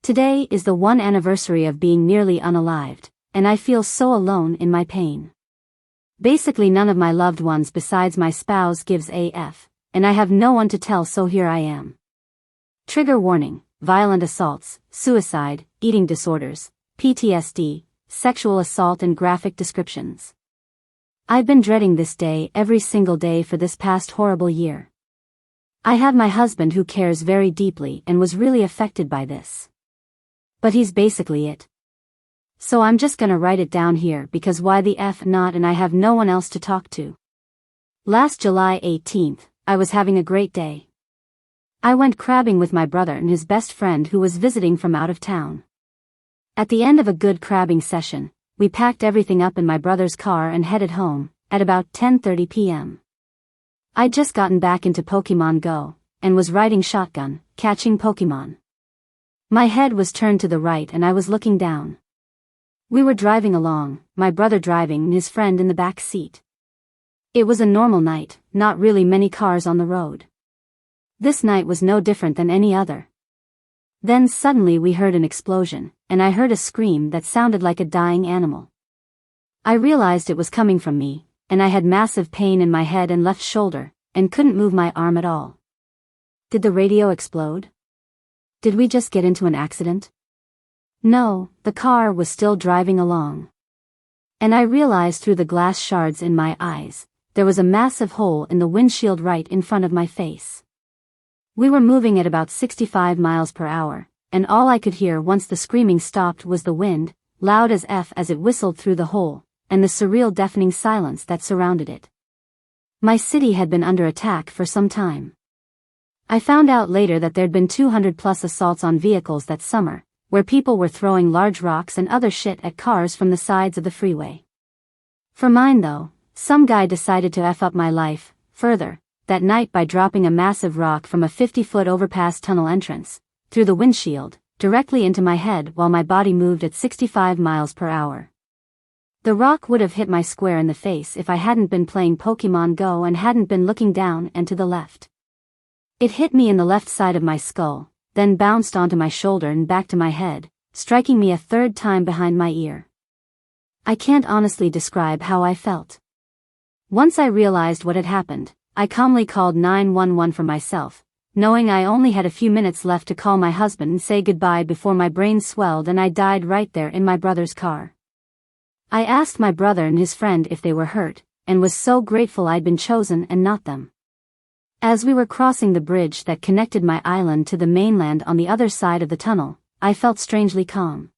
Today is the 1 anniversary of being nearly unalived, and I feel so alone in my pain. Basically none of my loved ones besides my spouse gives AF, and I have no one to tell, so here I am. Trigger warning: violent assaults, suicide, eating disorders, PTSD, sexual assault and graphic descriptions. I've been dreading this day every single day for this past horrible year. I have my husband who cares very deeply and was really affected by this. But he's basically it. So I'm just gonna write it down here because why the F not, and I have no one else to talk to. Last July 18th, I was having a great day. I went crabbing with my brother and his best friend who was visiting from out of town. At the end of a good crabbing session, we packed everything up in my brother's car and headed home, at about 10:30 p.m. I'd just gotten back into Pokemon Go, and was riding shotgun, catching Pokemon. My head was turned to the right and I was looking down. We were driving along, my brother driving and his friend in the back seat. It was a normal night, not really many cars on the road. This night was no different than any other. Then suddenly we heard an explosion, and I heard a scream that sounded like a dying animal. I realized it was coming from me, and I had massive pain in my head and left shoulder, and couldn't move my arm at all. Did the radio explode? Did we just get into an accident? No, the car was still driving along. And I realized through the glass shards in my eyes, there was a massive hole in the windshield right in front of my face. We were moving at about 65 miles per hour, and all I could hear once the screaming stopped was the wind, loud as F as it whistled through the hole, and the surreal deafening silence that surrounded it. My city had been under attack for some time. I found out later that there'd been 200+ assaults on vehicles that summer, where people were throwing large rocks and other shit at cars from the sides of the freeway. For mine though, some guy decided to F up my life, further, that night by dropping a massive rock from a 50-foot overpass tunnel entrance, through the windshield, directly into my head while my body moved at 65 miles per hour. The rock would have hit my square in the face if I hadn't been playing Pokemon Go and hadn't been looking down and to the left. It hit me in the left side of my skull, then bounced onto my shoulder and back to my head, striking me a third time behind my ear. I can't honestly describe how I felt. Once I realized what had happened, I calmly called 911 for myself, knowing I only had a few minutes left to call my husband and say goodbye before my brain swelled and I died right there in my brother's car. I asked my brother and his friend if they were hurt, and was so grateful I'd been chosen and not them. As we were crossing the bridge that connected my island to the mainland on the other side of the tunnel, I felt strangely calm.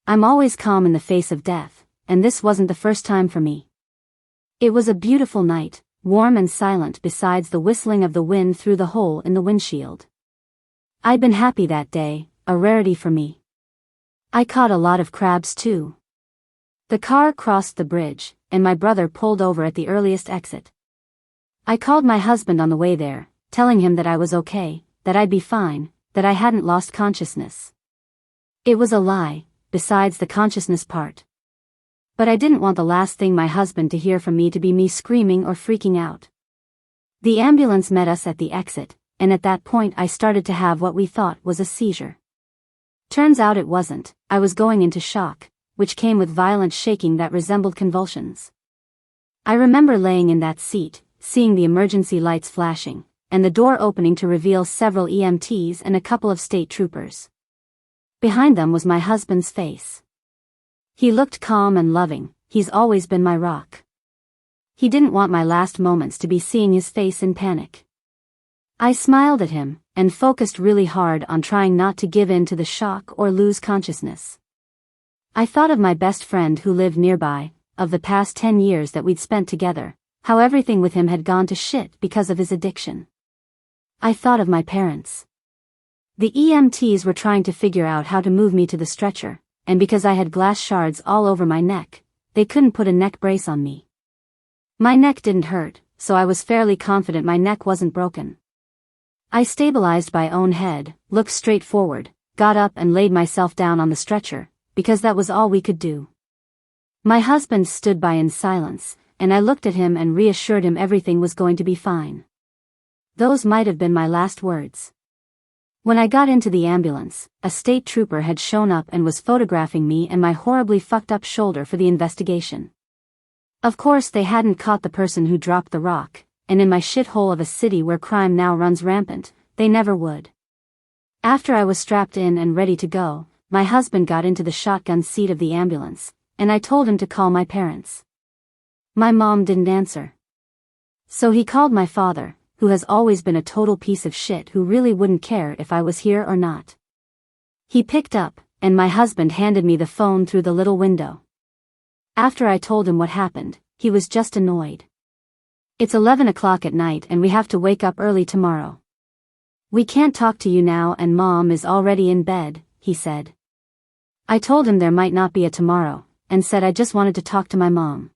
I'm always calm in the face of death, and this wasn't the first time for me. It was a beautiful night, warm and silent besides the whistling of the wind through the hole in the windshield. I'd been happy that day, a rarity for me. I caught a lot of crabs too. The car crossed the bridge, and my brother pulled over at the earliest exit. I called my husband on the way there, telling him that I was okay, that I'd be fine, that I hadn't lost consciousness. It was a lie, besides the consciousness part. But I didn't want the last thing my husband to hear from me to be me screaming or freaking out. The ambulance met us at the exit, and at that point I started to have what we thought was a seizure. Turns out it wasn't. I was going into shock, which came with violent shaking that resembled convulsions. I remember laying in that seat, seeing the emergency lights flashing, and the door opening to reveal several EMTs and a couple of state troopers. Behind them was my husband's face. He looked calm and loving. He's always been my rock. He didn't want my last moments to be seeing his face in panic. I smiled at him, and focused really hard on trying not to give in to the shock or lose consciousness. I thought of my best friend who lived nearby, of the past 10 years that we'd spent together, how everything with him had gone to shit because of his addiction. I thought of my parents. The EMTs were trying to figure out how to move me to the stretcher, and because I had glass shards all over my neck, they couldn't put a neck brace on me. My neck didn't hurt, so I was fairly confident my neck wasn't broken. I stabilized my own head, looked straight forward, got up and laid myself down on the stretcher, because that was all we could do. My husband stood by in silence, and I looked at him and reassured him everything was going to be fine. Those might have been my last words. When I got into the ambulance, a state trooper had shown up and was photographing me and my horribly fucked up shoulder for the investigation. Of course they hadn't caught the person who dropped the rock, and in my shithole of a city where crime now runs rampant, they never would. After I was strapped in and ready to go, my husband got into the shotgun seat of the ambulance, and I told him to call my parents. My mom didn't answer. So he called my father, who has always been a total piece of shit who really wouldn't care if I was here or not. He picked up, and my husband handed me the phone through the little window. After I told him what happened, he was just annoyed. It's 11 o'clock at night and we have to wake up early tomorrow. We can't talk to you now and Mom is already in bed, he said. I told him there might not be a tomorrow, and said I just wanted to talk to my mom.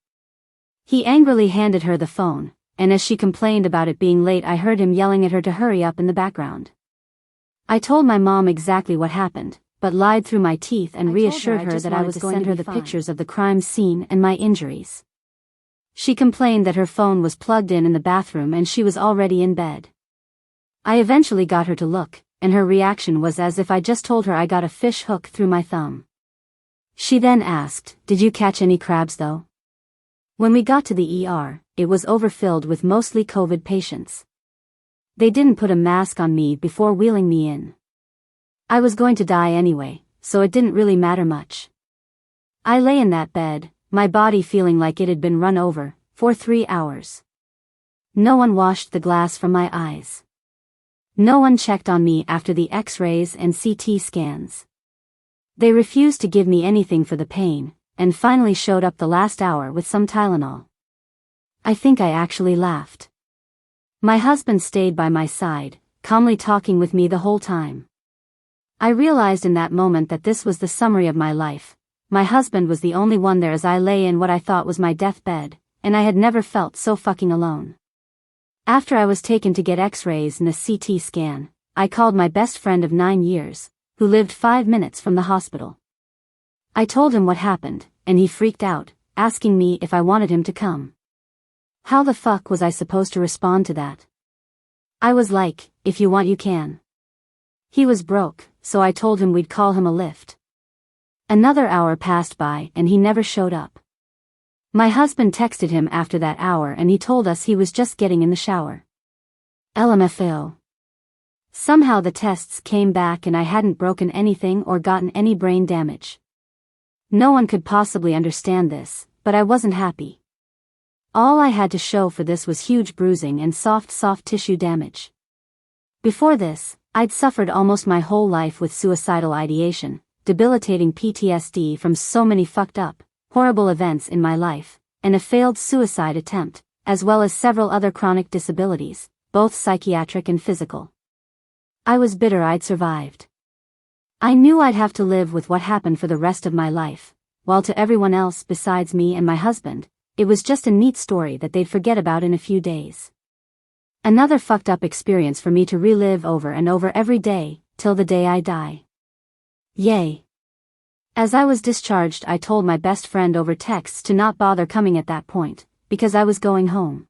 He angrily handed her the phone, and as she complained about it being late I heard him yelling at her to hurry up in the background. I told my mom exactly what happened, but lied through my teeth and reassured her that I was going to send her the pictures of the crime scene and my injuries. She complained that her phone was plugged in the bathroom and she was already in bed. I eventually got her to look, and her reaction was as if I just told her I got a fish hook through my thumb. She then asked, "Did you catch any crabs though?" When we got to the ER, it was overfilled with mostly COVID patients. They didn't put a mask on me before wheeling me in. I was going to die anyway, so it didn't really matter much. I lay in that bed, my body feeling like it had been run over, for 3 hours. No one washed the glass from my eyes. No one checked on me after the X-rays and CT scans. They refused to give me anything for the pain, and finally showed up the last hour with some Tylenol. I think I actually laughed. My husband stayed by my side, calmly talking with me the whole time. I realized in that moment that this was the summary of my life. My husband was the only one there as I lay in what I thought was my deathbed, and I had never felt so fucking alone. After I was taken to get X-rays and a CT scan, I called my best friend of 9 years, who lived 5 minutes from the hospital. I told him what happened, and he freaked out, asking me if I wanted him to come. How the fuck was I supposed to respond to that? I was like, if you want you can. He was broke, so I told him we'd call him a lift. Another hour passed by and he never showed up. My husband texted him after that hour and he told us he was just getting in the shower. LMFAO. Somehow the tests came back and I hadn't broken anything or gotten any brain damage. No one could possibly understand this, but I wasn't happy. All I had to show for this was huge bruising and soft tissue damage. Before this, I'd suffered almost my whole life with suicidal ideation, debilitating PTSD from so many fucked up, horrible events in my life, and a failed suicide attempt, as well as several other chronic disabilities, both psychiatric and physical. I was bitter I'd survived. I knew I'd have to live with what happened for the rest of my life, while to everyone else besides me and my husband, it was just a neat story that they'd forget about in a few days. Another fucked up experience for me to relive over and over every day, till the day I die. Yay. As I was discharged I told my best friend over texts to not bother coming at that point, because I was going home.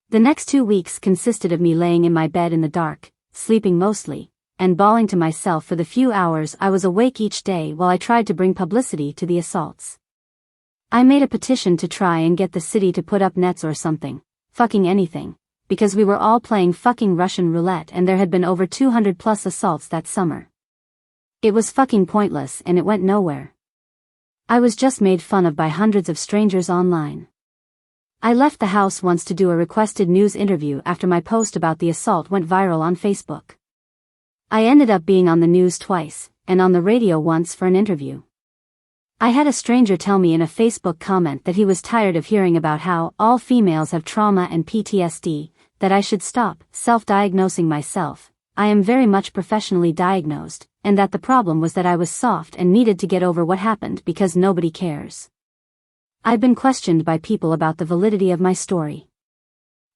The next 2 weeks consisted of me laying in my bed in the dark, sleeping mostly, and bawling to myself for the few hours I was awake each day while I tried to bring publicity to the assaults. I made a petition to try and get the city to put up nets or something, fucking anything, because we were all playing fucking Russian roulette and there had been over 200 plus assaults that summer. It was fucking pointless and it went nowhere. I was just made fun of by hundreds of strangers online. I left the house once to do a requested news interview after my post about the assault went viral on Facebook. I ended up being on the news twice, and on the radio once for an interview. I had a stranger tell me in a Facebook comment that he was tired of hearing about how all females have trauma and PTSD, that I should stop self-diagnosing myself. I am very much professionally diagnosed, and that the problem was that I was soft and needed to get over what happened because nobody cares. I've been questioned by people about the validity of my story.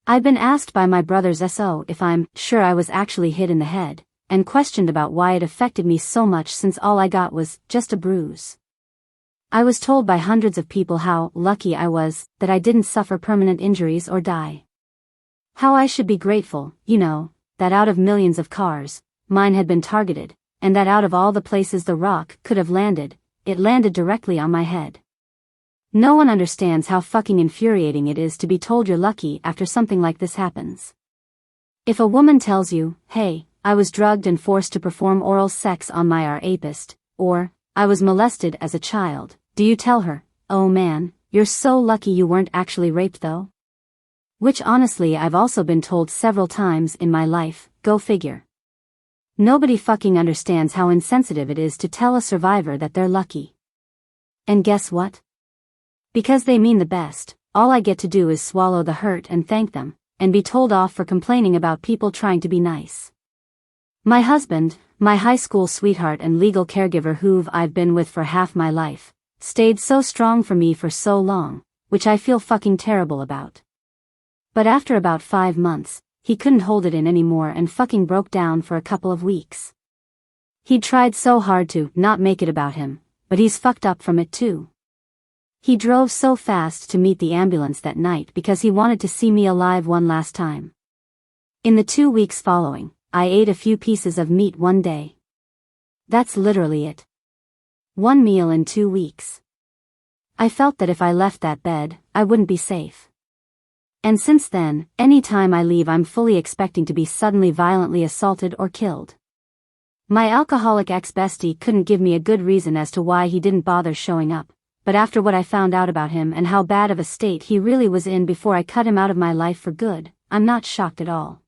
I've been asked by my brother's SO if I'm sure I was actually hit in the head, and questioned about why it affected me so much since all I got was just a bruise. I was told by hundreds of people how lucky I was that I didn't suffer permanent injuries or die. How I should be grateful, that out of millions of cars, mine had been targeted, and that out of all the places the rock could have landed, it landed directly on my head. No one understands how fucking infuriating it is to be told you're lucky after something like this happens. If a woman tells you, hey, I was drugged and forced to perform oral sex on my rapist, or, I was molested as a child, do you tell her, oh man, you're so lucky you weren't actually raped though? Which honestly I've also been told several times in my life, go figure. Nobody fucking understands how insensitive it is to tell a survivor that they're lucky. And guess what? Because they mean the best, all I get to do is swallow the hurt and thank them, and be told off for complaining about people trying to be nice. My husband, my high school sweetheart and legal caregiver who I've been with for half my life, stayed so strong for me for so long, which I feel fucking terrible about. But after about 5 months, he couldn't hold it in anymore and fucking broke down for a couple of weeks. He'd tried so hard to not make it about him, but he's fucked up from it too. He drove so fast to meet the ambulance that night because he wanted to see me alive one last time. In the 2 weeks following, I ate a few pieces of meat one day. That's literally it. 1 meal in 2 weeks. I felt that if I left that bed, I wouldn't be safe. And since then, any time I leave I'm fully expecting to be suddenly violently assaulted or killed. My alcoholic ex-bestie couldn't give me a good reason as to why he didn't bother showing up, but after what I found out about him and how bad of a state he really was in before I cut him out of my life for good, I'm not shocked at all.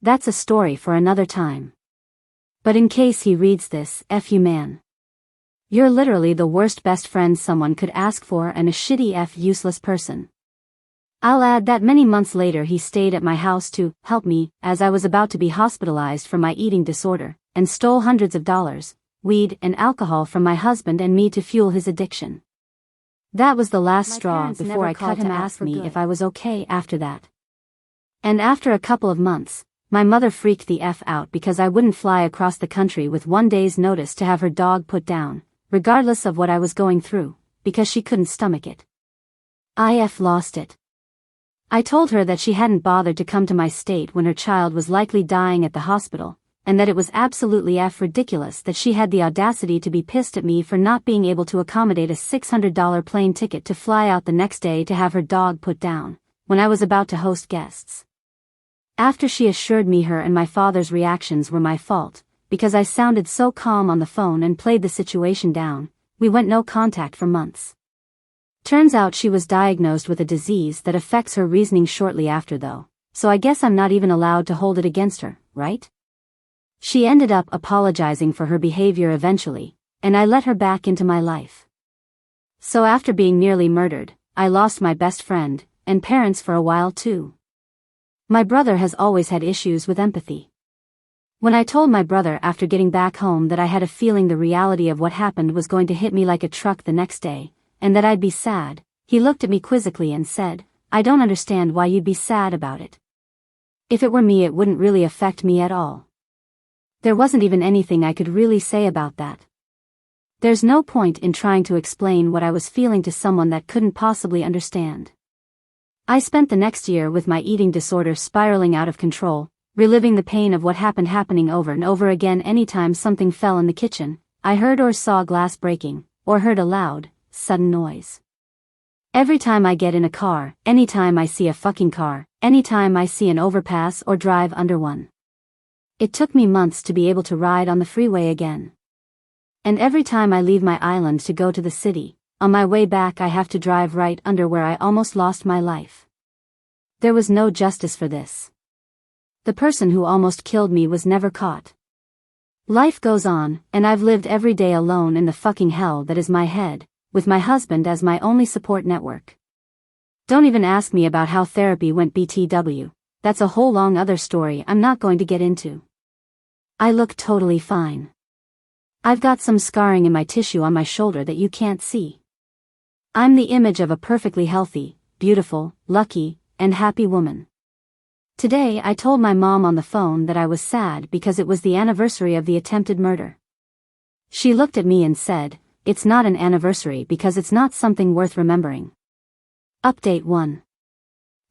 That's a story for another time. But in case he reads this, F you man. You're literally the worst best friend someone could ask for and a shitty useless person. I'll add that many months later he stayed at my house to help me as I was about to be hospitalized for my eating disorder, and stole hundreds of dollars, weed and alcohol from my husband and me to fuel his addiction. That was the last straw before I cut him to ask me if I was okay after that. And after a couple of months, my mother freaked the F out because I wouldn't fly across the country with 1 day's notice to have her dog put down, regardless of what I was going through, because she couldn't stomach it. I lost it. I told her that she hadn't bothered to come to my state when her child was likely dying at the hospital, and that it was absolutely ridiculous that she had the audacity to be pissed at me for not being able to accommodate a $600 plane ticket to fly out the next day to have her dog put down, when I was about to host guests. After she assured me her and my father's reactions were my fault, because I sounded so calm on the phone and played the situation down, we went no contact for months. Turns out she was diagnosed with a disease that affects her reasoning shortly after though, so I guess I'm not even allowed to hold it against her, right? She ended up apologizing for her behavior eventually, and I let her back into my life. So after being nearly murdered, I lost my best friend, and parents for a while too. My brother has always had issues with empathy. When I told my brother after getting back home that I had a feeling the reality of what happened was going to hit me like a truck the next day, and that I'd be sad, he looked at me quizzically and said, I don't understand why you'd be sad about it. If it were me it wouldn't really affect me at all. There wasn't even anything I could really say about that. There's no point in trying to explain what I was feeling to someone that couldn't possibly understand. I spent the next year with my eating disorder spiraling out of control, reliving the pain of what happening over and over again anytime something fell in the kitchen, I heard or saw glass breaking, or heard a loud, sudden noise. Every time I get in a car, anytime I see a fucking car, anytime I see an overpass or drive under one. It took me months to be able to ride on the freeway again. And every time I leave my island to go to the city, on my way back I have to drive right under where I almost lost my life. There was no justice for this. The person who almost killed me was never caught. Life goes on, and I've lived every day alone in the fucking hell that is my head, with my husband as my only support network. Don't even ask me about how therapy went BTW, that's a whole long other story I'm not going to get into. I look totally fine. I've got some scarring in my tissue on my shoulder that you can't see. I'm the image of a perfectly healthy, beautiful, lucky, and happy woman. Today I told my mom on the phone that I was sad because it was the anniversary of the attempted murder. She looked at me and said, it's not an anniversary because it's not something worth remembering. Update 1.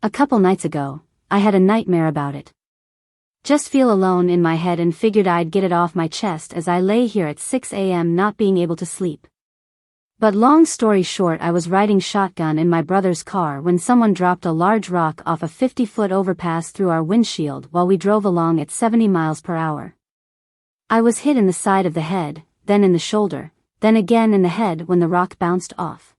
A couple nights ago, I had a nightmare about it. Just feel alone in my head and figured I'd get it off my chest as I lay here at 6 a.m. not being able to sleep. But long story short, I was riding shotgun in my brother's car when someone dropped a large rock off a 50-foot overpass through our windshield while we drove along at 70 miles per hour. I was hit in the side of the head, then in the shoulder, then again in the head when the rock bounced off.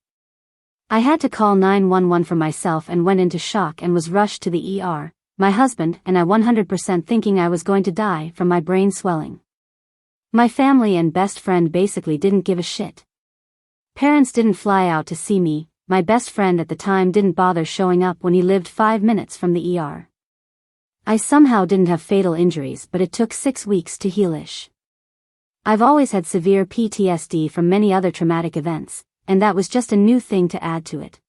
I had to call 911 for myself and went into shock and was rushed to the ER, my husband and I 100% thinking I was going to die from my brain swelling. My family and best friend basically didn't give a shit. Parents didn't fly out to see me, my best friend at the time didn't bother showing up when he lived 5 minutes from the ER. I somehow didn't have fatal injuries, but it took 6 weeks to heal-ish. I've always had severe PTSD from many other traumatic events, and that was just a new thing to add to it.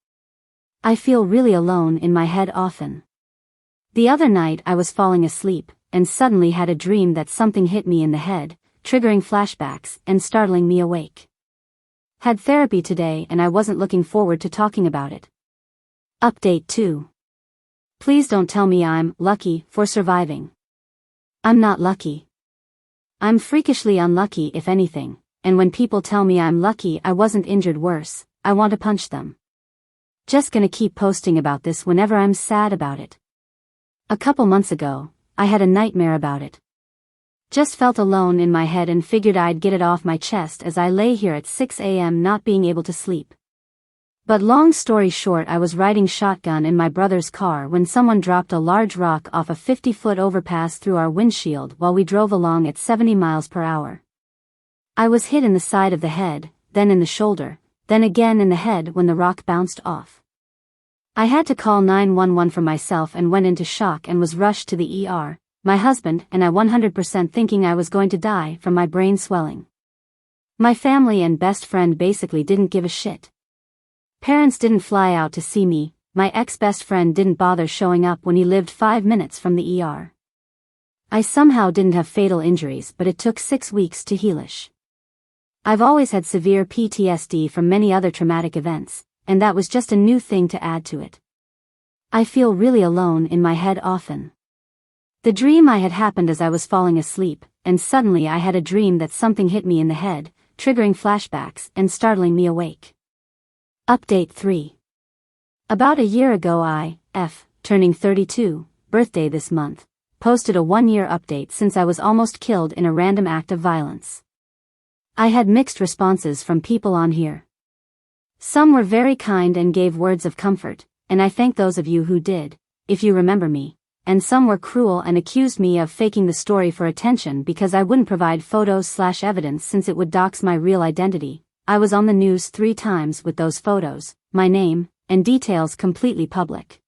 I feel really alone in my head often. The other night I was falling asleep, and suddenly had a dream that something hit me in the head, triggering flashbacks and startling me awake. Had therapy today and I wasn't looking forward to talking about it. Update 2. Please don't tell me I'm lucky for surviving. I'm not lucky. I'm freakishly unlucky if anything, and when people tell me I'm lucky I wasn't injured worse, I want to punch them. Just gonna keep posting about this whenever I'm sad about it. A couple months ago, I had a nightmare about it. Just felt alone in my head and figured I'd get it off my chest as I lay here at 6 a.m. not being able to sleep. But long story short, I was riding shotgun in my brother's car when someone dropped a large rock off a 50-foot overpass through our windshield while we drove along at 70 miles per hour. I was hit in the side of the head, then in the shoulder, then again in the head when the rock bounced off. I had to call 911 for myself and went into shock and was rushed to the ER, my husband and I 100% thinking I was going to die from my brain swelling. My family and best friend basically didn't give a shit. Parents didn't fly out to see me, my ex-best friend didn't bother showing up when he lived 5 minutes from the ER. I somehow didn't have fatal injuries, but it took 6 weeks to heal-ish. I've always had severe PTSD from many other traumatic events, and that was just a new thing to add to it. I feel really alone in my head often. The dream I had happened as I was falling asleep, and suddenly I had a dream that something hit me in the head, triggering flashbacks and startling me awake. Update 3. About a year ago turning 32, birthday this month, posted a 1-year update since I was almost killed in a random act of violence. I had mixed responses from people on here. Some were very kind and gave words of comfort, and I thank those of you who did, if you remember me, and some were cruel and accused me of faking the story for attention because I wouldn't provide photos/evidence since it would dox my real identity. I was on the news 3 times with those photos, my name, and details completely public.